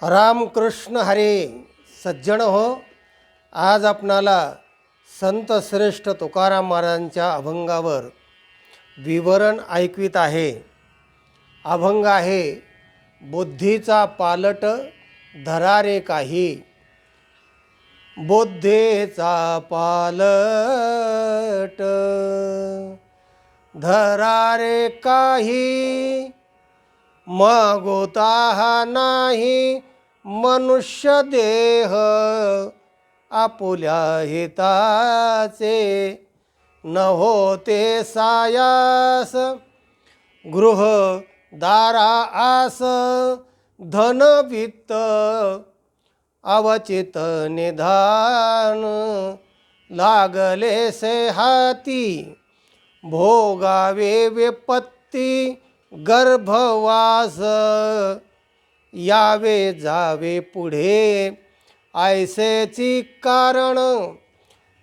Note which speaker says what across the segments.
Speaker 1: रामकृष्ण हरे. सज्जन हो, आज आपणाला संत श्रेष्ठ तुकाराम महाराजांच्या अभंगावर विवरण ऐकवित आहे. अभंग आहे, बुद्धीचा पालट धरा रे काही. बुद्धीचा पालट धरा रे काही, मागोता नाही मनुष्य देह. आपुल्या हिताचे न होते सायास, गृह दारा आस धन वित्त. अवचित निधान लागले से हाती, भोगावे विपत्ती गर्भवास. यावे जावे पुढे ऐसेची कारण,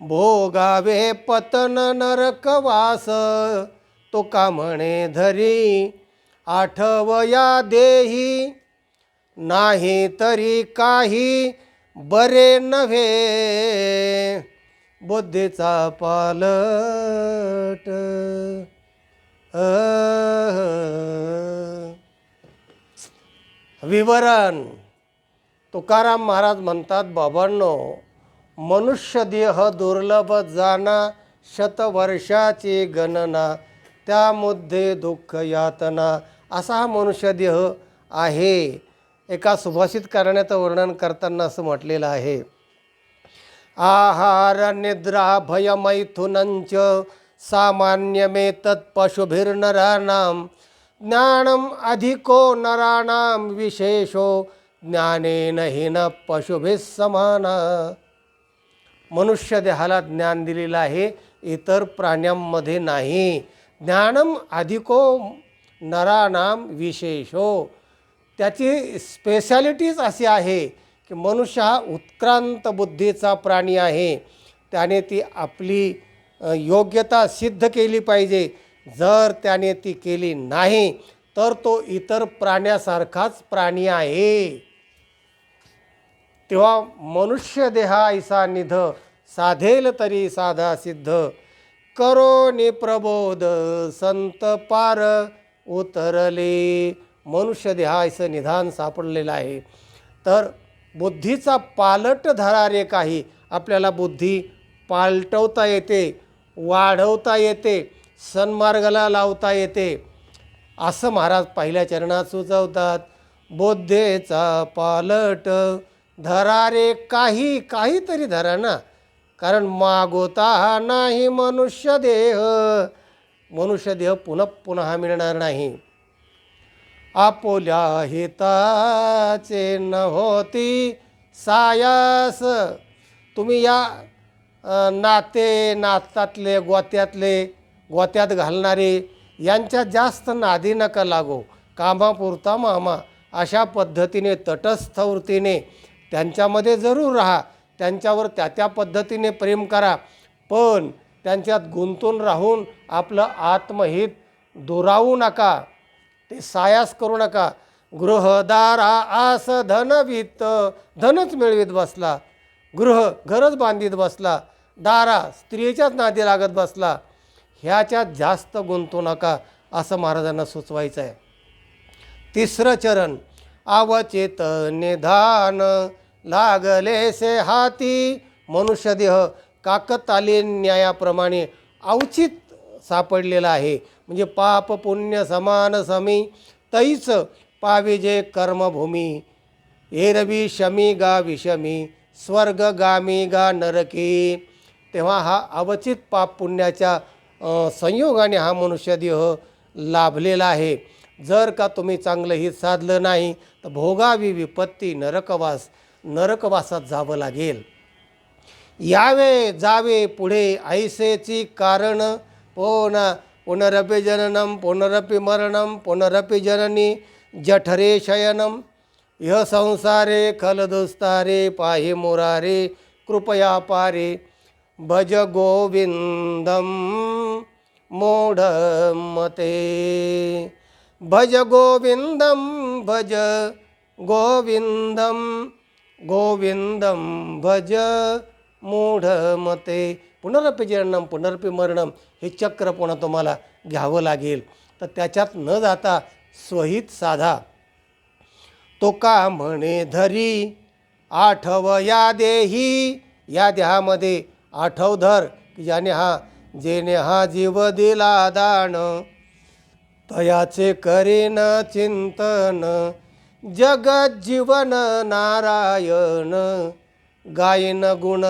Speaker 1: भोगावे पतन नरकवास. तुका म्हणे धरी आठवया देही, नाही तरी काही बरे नव्हे. बुद्धीचा पालट विवरण. तुकाराम महाराज म्हणतात, बाबांनो, मनुष्य देह दुर्लभ जाना, शतवर्षाची गणना, त्यामध्ये दुःख यातना. असा हा मनुष्य देह आहे. एका सुभाषितकाराने वर्णन करताना असं म्हटलेलं आहे, आहार निद्रा भय मैथुनंच सामान्यमेतत् पशुभिर्नराणां. ज्ञानम अधिको नराणां विशेषो ज्ञानेन हीन पशुभिः समाना. मनुष्य देहाला ज्ञान दिलेलं आहे, इतर प्राण्यांमध्ये नाही. ज्ञानम अधिको नराणां विशेषो. त्याची स्पेशालिटीच अशी आहे की मनुष्य हा उत्क्रांत बुद्धीचा प्राणी आहे. त्याने ती आपली योग्यता सिद्ध केली पाहिजे. जर त्याने ती केली नाही तर तो इतर प्राण्यासारखाच प्राणी आहे. तेव्हा मनुष्य देहा ऐसा निध, साधेल तरी साधा सिद्ध. करो निप्रबोध संत पार उतरले. मनुष्य देहाचं निधान सापडलेलं आहे. तर बुद्धीचा पालट धरा रे काही. आपल्याला बुद्धी पालटवता येते, वाढवता येते, सन्मार्गाला लावता येते, असं महाराज पहिल्या चरणात सुचवतात. बुद्धीचा पालट धरा रे काही. काहीतरी धरा ना, कारण मागोता नाही मनुष्य देह. मनुष्य देह पुन्हा पुन्हा मिळणार नाही. आपोल्या हिताचे न होती सायास. तुम्ही या नात्यातले गोत्यात घालणारे यांच्या जास्त नादी नका लागो. कामापुरता मामा अशा पद्धतीने तटस्थ वृत्तीने त्यांच्यामध्ये जरूर राहा. त्यांच्यावर त्या पद्धतीने प्रेम करा, पण त्यांच्यात गुंतून राहून आपलं आत्महित दुरावू नका, ते सायास करू नका. गृहदारा आस धन वित्त. धनच मिळवीत बसला, घरच बांधित बसला, दारा स्त्रीच्याच नादी लागत बसला, ह्याच्यात जास्त गुंतू नका, असं महाराजांना सुचवायचं आहे. तिसरं चरण, अवचित निधान लागले से हाती. मनुष्यदेह काकतालीय न्यायाप्रमाणे अवचित सापडलेला आहे. म्हणजे पाप पुण्य समान समी, तैच पाविजे कर्मभूमी. एरवी शमी गा विषमी, स्वर्गगामी गा नरकी. तेव्हा हा अवचित पाप पुण्याच्या संयोगाने हा मनुष्यदेह लाभलेला आहे. जर का तुम्ही चांगलं हित साधलं नाही तर भोगावी विपत्ती नरकवासात जावं लागेल. यावे जावे पुढे ऐसेची कारण, पुनरपि जननम पुनरपि मरणम पुनरपि जननी जठरे शयनम. यह संसारे खलदुस्तारे पाहि मुरारे कृपया पारे. भज गोविंदम मूढमते. भज गोविंदम भज गोविंदम गोविंदम भज मूढमते. पुनरपि जननम पुनरपि मरणम हे चक्र पुन्हा तुम्हाला घ्यावं लागेल. तर त्याच्यात न जाता स्वहित साधा. तो का म्हणे धरी आठवया देही. या देहामध्ये आठव धर की जेणे हा जीव दिला दान. तयाचे करीन चिंतन जगत जीवन नारायण. गायन गुण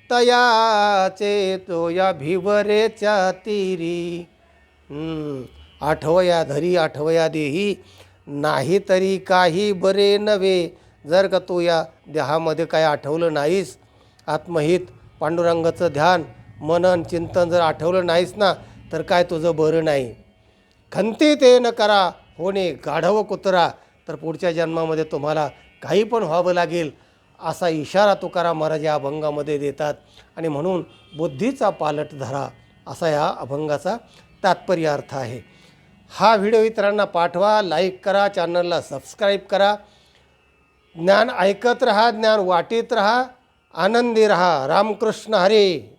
Speaker 1: तयाचे तो या भिवरेच्या तीरी. आठवया धरी आठवया देही, नाही तरी काही बरे नव्हे. जर का तू या देहामध्ये काय आठवलं नाहीस, आत्महित पांडुरंगाचं ध्यान मनन चिंतन जर आठवलं नाहीस ना, तर काय तुझं बरं नाही. खंती ते न करा होणे गाढव कुत्रा. तर पुढच्या जन्मामध्ये तुम्हाला काही पण व्हावं लागेल असा इशारा तुकाराम महाराज या अभंगामध्ये देतात. आणि म्हणून बुद्धीचा पालट धरा असा या अभंगाचा तात्पर्य अर्थ आहे. हा व्हिडिओ इतरांना पाठवा, लाईक करा, चॅनलला सबस्क्राईब करा. ज्ञान ऐकत रहा, ज्ञान वाटीत रहा, आनंदी रहा. रामकृष्ण हरी.